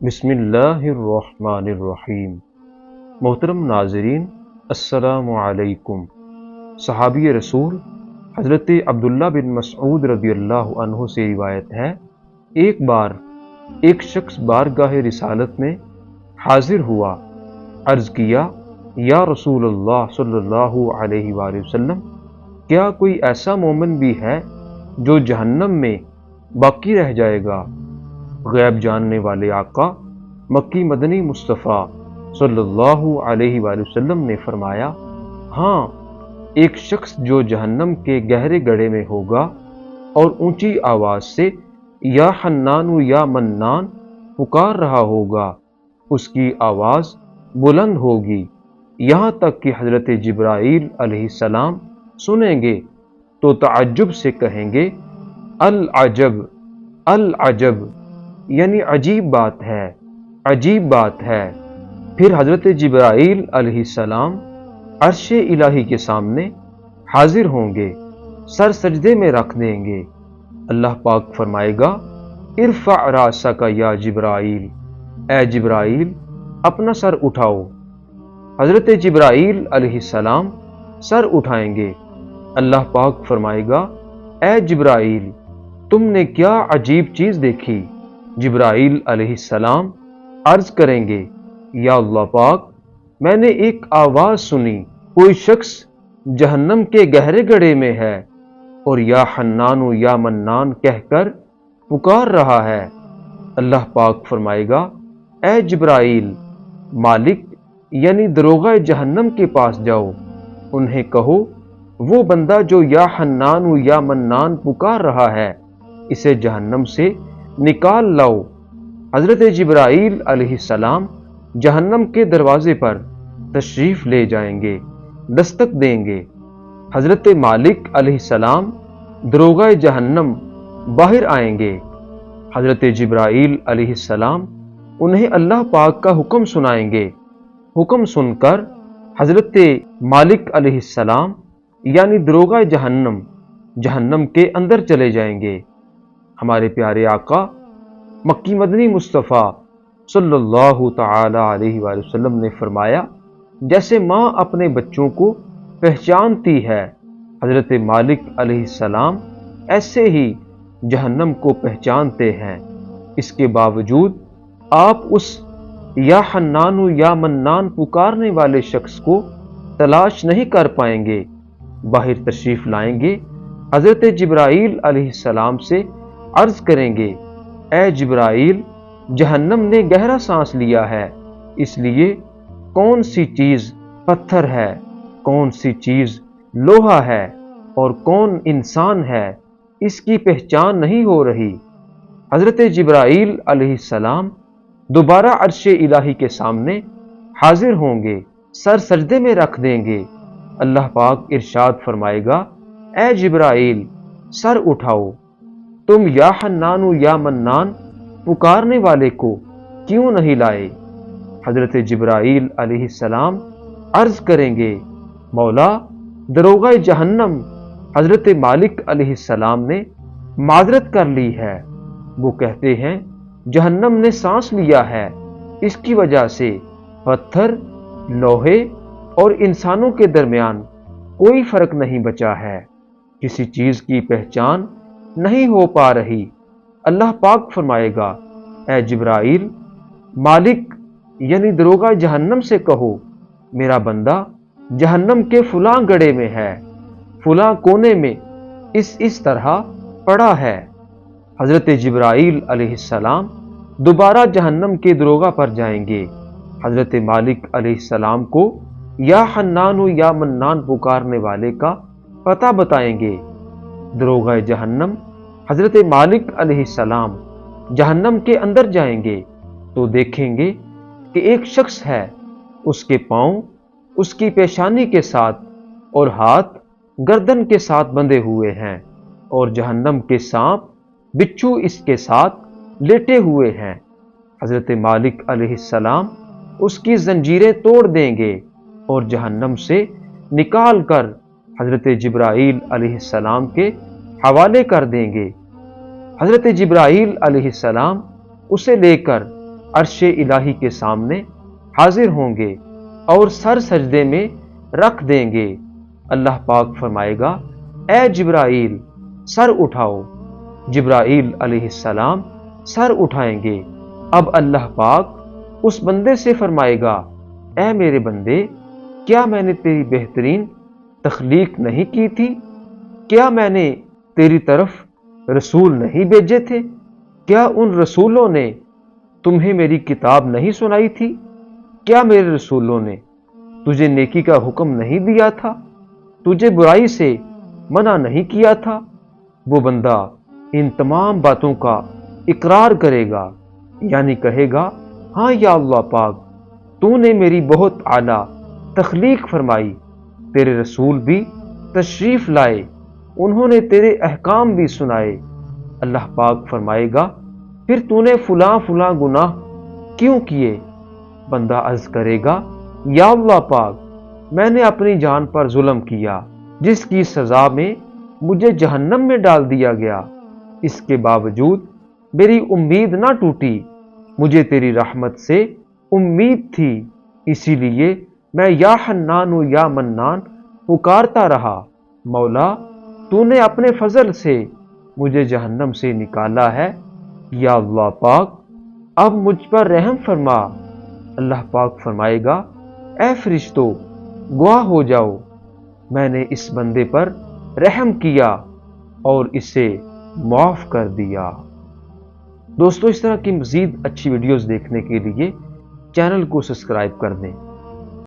بسم اللہ الرحمن الرحیم۔ محترم ناظرین، السلام علیکم۔ صحابی رسول حضرت عبداللہ بن مسعود رضی اللہ عنہ سے روایت ہے، ایک بار ایک شخص بارگاہ رسالت میں حاضر ہوا، عرض کیا، یا رسول اللہ صلی اللہ علیہ وآلہ وسلم، کیا کوئی ایسا مومن بھی ہے جو جہنم میں باقی رہ جائے گا؟ غیب جاننے والے آقا مکی مدنی مصطفیٰ صلی اللہ علیہ وآلہ وسلم نے فرمایا، ہاں، ایک شخص جو جہنم کے گہرے گڑھے میں ہوگا اور اونچی آواز سے یا حنان یا منان پکار رہا ہوگا، اس کی آواز بلند ہوگی یہاں تک کہ حضرت جبرائیل علیہ السلام سنیں گے تو تعجب سے کہیں گے، العجب العجب، یعنی عجیب بات ہے، عجیب بات ہے۔ پھر حضرت جبرائیل علیہ السلام عرش الہی کے سامنے حاضر ہوں گے، سر سجدے میں رکھ دیں گے۔ اللہ پاک فرمائے گا، ارفع راسک یا جبرائیل، اے جبرائیل اپنا سر اٹھاؤ۔ حضرت جبرائیل علیہ السلام سر اٹھائیں گے۔ اللہ پاک فرمائے گا، اے جبرائیل تم نے کیا عجیب چیز دیکھی؟ جبرائیل علیہ السلام عرض کریں گے، یا اللہ پاک، میں نے ایک آواز سنی، کوئی شخص جہنم کے گہرے گڑھے میں ہے اور یا حنان یا منان کہہ کر پکار رہا ہے۔ اللہ پاک فرمائے گا، اے جبرائیل مالک یعنی دروغہ جہنم کے پاس جاؤ، انہیں کہو وہ بندہ جو یا حنان یا منان پکار رہا ہے اسے جہنم سے نکال لاؤ۔ حضرت جبرائیل علیہ السلام جہنم کے دروازے پر تشریف لے جائیں گے، دستک دیں گے۔ حضرت مالک علیہ السلام دروغہ جہنم باہر آئیں گے۔ حضرت جبرائیل علیہ السلام انہیں اللہ پاک کا حکم سنائیں گے۔ حکم سن کر حضرت مالک علیہ السلام یعنی دروغہ جہنم کے اندر چلے جائیں گے۔ ہمارے پیارے آقا مکی مدنی مصطفیٰ صلی اللہ تعالی علیہ وآلہ وسلم نے فرمایا، جیسے ماں اپنے بچوں کو پہچانتی ہے، حضرت مالک علیہ السلام ایسے ہی جہنم کو پہچانتے ہیں۔ اس کے باوجود آپ اس یا حنان یا منان پکارنے والے شخص کو تلاش نہیں کر پائیں گے۔ باہر تشریف لائیں گے، حضرت جبرائیل علیہ السلام سے عرض کریں گے، اے جبرائیل جہنم نے گہرا سانس لیا ہے، اس لیے کون سی چیز پتھر ہے، کون سی چیز لوہا ہے اور کون انسان ہے، اس کی پہچان نہیں ہو رہی۔ حضرت جبرائیل علیہ السلام دوبارہ عرش الہی کے سامنے حاضر ہوں گے، سر سجدے میں رکھ دیں گے۔ اللہ پاک ارشاد فرمائے گا، اے جبرائیل سر اٹھاؤ، تم یا حنان یا منان پکارنے والے کو کیوں نہیں لائے؟ حضرت جبرائیل علیہ السلام عرض کریں گے، مولا دروغہ جہنم حضرت مالک علیہ السلام نے معذرت کر لی ہے۔ وہ کہتے ہیں جہنم نے سانس لیا ہے، اس کی وجہ سے پتھر، لوہے اور انسانوں کے درمیان کوئی فرق نہیں بچا ہے، کسی چیز کی پہچان نہیں ہو پا رہی۔ اللہ پاک فرمائے گا، اے جبرائیل مالک یعنی دروغہ جہنم سے کہو، میرا بندہ جہنم کے فلاں گڑھے میں ہے، فلاں کونے میں اس طرح پڑا ہے۔ حضرت جبرائیل علیہ السلام دوبارہ جہنم کے دروغہ پر جائیں گے، حضرت مالک علیہ السلام کو یا حنان یا منان پکارنے والے کا پتہ بتائیں گے۔ دروغہ جہنم حضرت مالک علیہ السلام جہنم کے اندر جائیں گے تو دیکھیں گے کہ ایک شخص ہے، اس کے پاؤں اس کی پیشانی کے ساتھ اور ہاتھ گردن کے ساتھ بندھے ہوئے ہیں، اور جہنم کے سانپ بچھو اس کے ساتھ لیٹے ہوئے ہیں۔ حضرت مالک علیہ السلام اس کی زنجیریں توڑ دیں گے اور جہنم سے نکال کر حضرت جبرائیل علیہ السلام کے حوالے کر دیں گے۔ حضرت جبرائیل علیہ السلام اسے لے کر عرش الہی کے سامنے حاضر ہوں گے اور سر سجدے میں رکھ دیں گے۔ اللہ پاک فرمائے گا اے جبرائیل سر اٹھاؤ۔ جبرائیل علیہ السلام سر اٹھائیں گے۔ اب اللہ پاک اس بندے سے فرمائے گا اے میرے بندے، کیا میں نے تیری بہترین تخلیق نہیں کی تھی؟ کیا میں نے تیری طرف رسول نہیں بھیجے تھے؟ کیا ان رسولوں نے تمہیں میری کتاب نہیں سنائی تھی؟ کیا میرے رسولوں نے تجھے نیکی کا حکم نہیں دیا تھا؟ تجھے برائی سے منع نہیں کیا تھا؟ وہ بندہ ان تمام باتوں کا اقرار کرے گا، یعنی کہے گا ہاں یا اللہ پاک، تو نے میری بہت اعلیٰ تخلیق فرمائی، تیرے رسول بھی تشریف لائے، انہوں نے تیرے احکام بھی سنائے۔ اللہ پاک فرمائے گا پھر تو نے فلاں فلاں گناہ کیوں کیے؟ بندہ عرض کرے گا یا اللہ پاک، میں نے اپنی جان پر ظلم کیا، جس کی سزا میں مجھے جہنم میں ڈال دیا گیا، اس کے باوجود میری امید نہ ٹوٹی، مجھے تیری رحمت سے امید تھی، اسی لیے میں یا حنان و یا منان پکارتا رہا۔ مولا تو نے اپنے فضل سے مجھے جہنم سے نکالا ہے، یا اللہ پاک اب مجھ پر رحم فرما۔ اللہ پاک فرمائے گا اے فرشتوں گواہ ہو جاؤ، میں نے اس بندے پر رحم کیا اور اسے معاف کر دیا۔ دوستو، اس طرح کی مزید اچھی ویڈیوز دیکھنے کے لیے چینل کو سبسکرائب کر دیں۔